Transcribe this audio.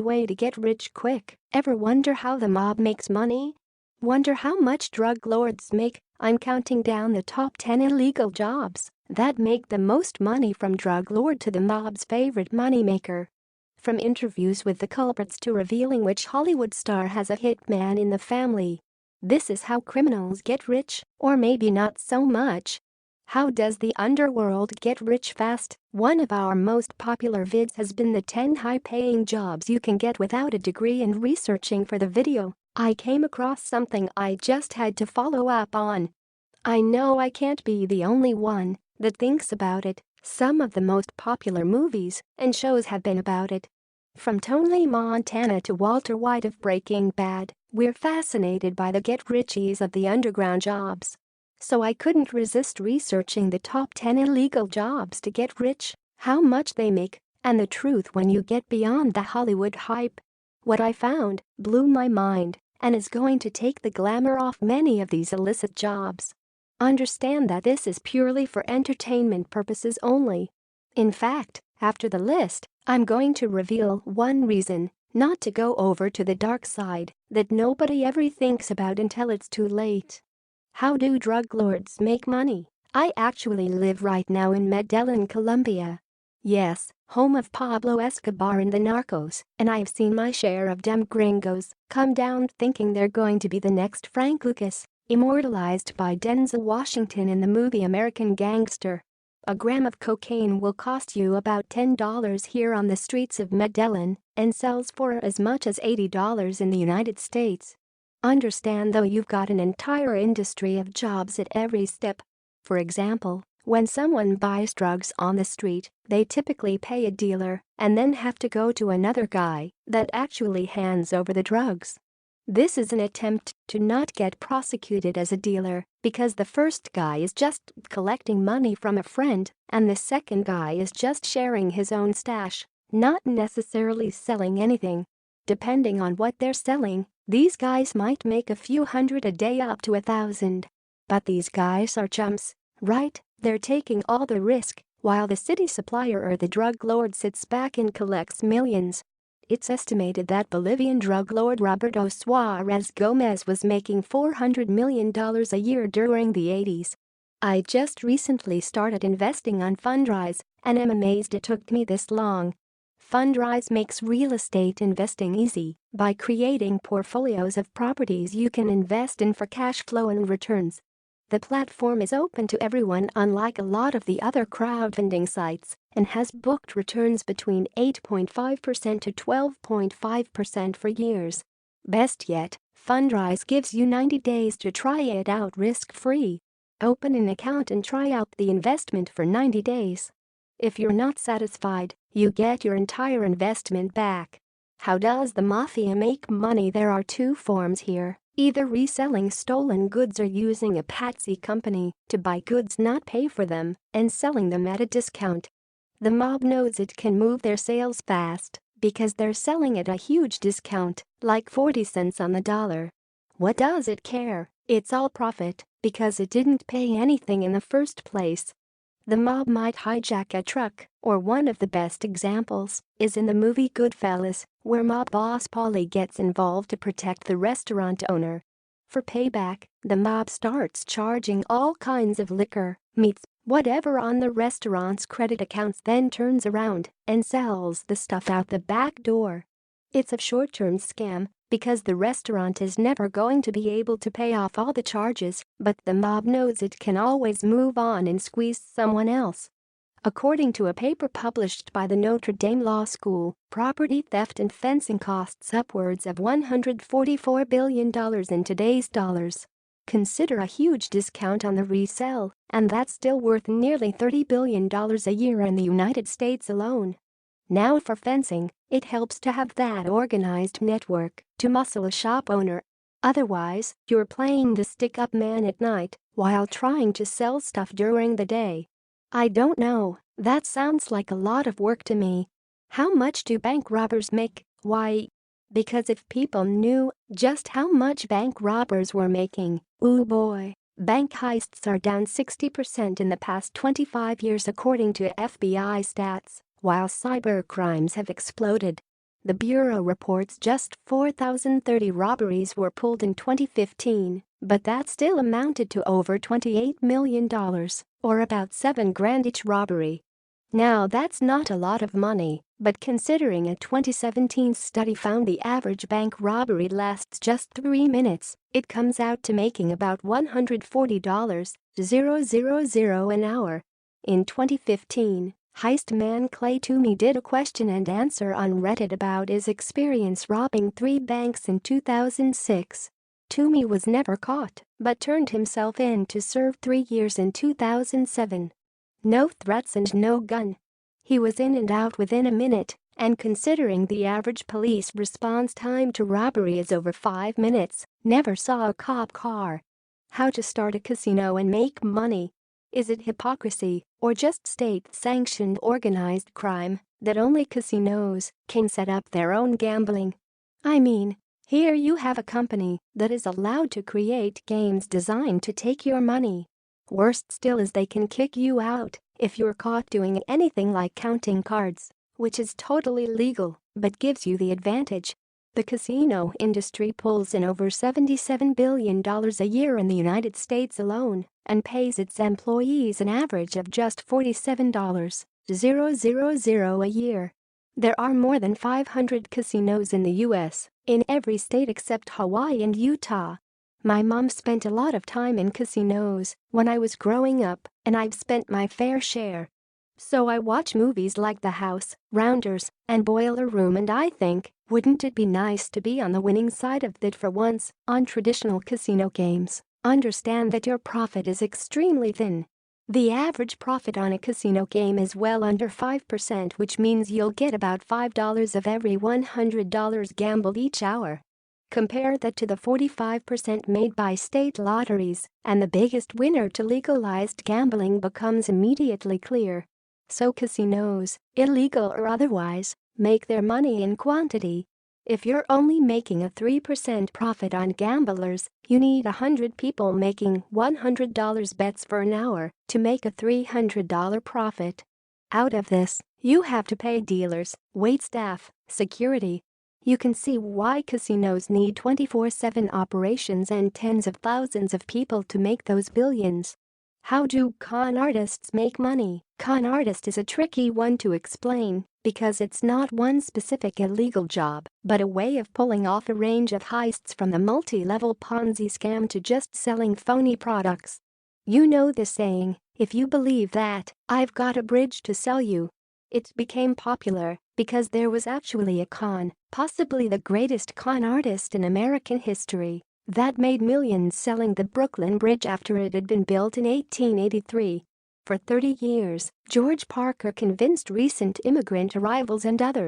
way to get rich quick. Ever wonder how the mob makes money? Wonder how much drug lords make? I'm counting down the top 10 illegal jobs that make the most money from drug lord to the mob's favorite moneymaker. From interviews with the culprits to revealing which Hollywood star has a hitman in the family. This is how criminals get rich, or maybe not so much. How does the underworld get rich fast? One of our most popular vids has been the 10 high-paying jobs you can get without a degree, and researching for the video, I came across something I just had to follow up on. I know I can't be the only one that thinks about it. Some of the most popular movies and shows have been about it. From Tony Montana to Walter White of Breaking Bad, we're fascinated by the get-richies of the underground jobs. So I couldn't resist researching the top 10 illegal jobs to get rich, how much they make, and the truth when you get beyond the Hollywood hype. What I found blew my mind and is going to take the glamour off many of these illicit jobs. Understand that this is purely for entertainment purposes only. In fact, after the list, I'm going to reveal one reason not to go over to the dark side that nobody ever thinks about until it's too late. How do drug lords make money? I actually live right now in Medellin, Colombia. Yes, home of Pablo Escobar and the Narcos, and I've seen my share of dumb gringos come down thinking they're going to be the next Frank Lucas, immortalized by Denzel Washington in the movie American Gangster. A gram of cocaine will cost you about $10 here on the streets of Medellin and sells for as much as $80 in the United States. Understand though, you've got an entire industry of jobs at every step. For example, when someone buys drugs on the street, they typically pay a dealer and then have to go to another guy that actually hands over the drugs. This is an attempt to not get prosecuted as a dealer because the first guy is just collecting money from a friend and the second guy is just sharing his own stash, not necessarily selling anything. Depending on what they're selling, these guys might make a few hundred a day up to 1,000. But these guys are chumps, right? They're taking all the risk while the city supplier or the drug lord sits back and collects millions. It's estimated that Bolivian drug lord Roberto Suarez Gomez was making $400 million a year during the 80s. I just recently started investing on Fundrise, and I'm amazed it took me this long. Fundrise makes real estate investing easy by creating portfolios of properties you can invest in for cash flow and returns. The platform is open to everyone, unlike a lot of the other crowdfunding sites, and has booked returns between 8.5% to 12.5% for years. Best yet, Fundrise gives you 90 days to try it out risk-free. Open an account and try out the investment for 90 days. If you're not satisfied, you get your entire investment back. How does the mafia make money? There are two forms here. Either reselling stolen goods or using a patsy company to buy goods, not pay for them, and selling them at a discount. The mob knows it can move their sales fast because they're selling at a huge discount, like 40 cents on the dollar. What does it care? It's all profit because it didn't pay anything in the first place. The mob might hijack a truck, or one of the best examples is in the movie Goodfellas, where mob boss Paulie gets involved to protect the restaurant owner. For payback, the mob starts charging all kinds of liquor, meats, whatever on the restaurant's credit accounts, then turns around and sells the stuff out the back door. It's a short-term scam because the restaurant is never going to be able to pay off all the charges, but the mob knows it can always move on and squeeze someone else. According to a paper published by the Notre Dame Law School, property theft and fencing costs upwards of $144 billion in today's dollars. Consider a huge discount on the resale, and that's still worth nearly $30 billion a year in the United States alone. Now for fencing, it helps to have that organized network to muscle a shop owner. Otherwise, you're playing the stick-up man at night while trying to sell stuff during the day. I don't know, that sounds like a lot of work to me. How much do bank robbers make? Why? Because if people knew just how much bank robbers were making, ooh boy, bank heists are down 60% in the past 25 years according to FBI stats, while cyber crimes have exploded. The Bureau reports just 4,030 robberies were pulled in 2015, but that still amounted to over $28 million, or about $7,000 each robbery. Now that's not a lot of money, but considering a 2017 study found the average bank robbery lasts just 3 minutes, it comes out to making about $140,000 an hour. In 2015, heist man Clay Toomey did a question and answer on Reddit about his experience robbing 3 banks in 2006. Toomey was never caught, but turned himself in to serve 3 years in 2007. No threats and no gun. He was in and out within a minute, and considering the average police response time to robbery is over 5 minutes, never saw a cop car. How to start a casino and make money? Is it hypocrisy or just state-sanctioned organized crime that only casinos can set up their own gambling? I mean, here you have a company that is allowed to create games designed to take your money. Worst still is they can kick you out if you're caught doing anything like counting cards, which is totally legal but gives you the advantage. The casino industry pulls in over $77 billion a year in the United States alone and pays its employees an average of just $47,000 a year. There are more than 500 casinos in the U.S., in every state except Hawaii and Utah. My mom spent a lot of time in casinos when I was growing up, and I've spent my fair share. So I watch movies like The House, Rounders, and Boiler Room, and I think, wouldn't it be nice to be on the winning side of that for once on traditional casino games? Understand that your profit is extremely thin. The average profit on a casino game is well under 5%, which means you'll get about $5 of every $100 gambled each hour. Compare that to the 45% made by state lotteries, and the biggest winner to legalized gambling becomes immediately clear. So casinos, illegal or otherwise, make their money in quantity. If you're only making a 3% profit on gamblers, you need 100 people making $100 bets for an hour to make a $300 profit. Out of this, you have to pay dealers, waitstaff, security. You can see why casinos need 24/7 operations and tens of thousands of people to make those billions. How do con artists make money? Con artist is a tricky one to explain because it's not one specific illegal job, but a way of pulling off a range of heists from the multi-level Ponzi scam to just selling phony products. You know the saying, if you believe that, I've got a bridge to sell you. It became popular because there was actually a con, possibly the greatest con artist in American history, that made millions selling the Brooklyn Bridge after it had been built in 1883. For 30 years, George Parker convinced recent immigrant arrivals and others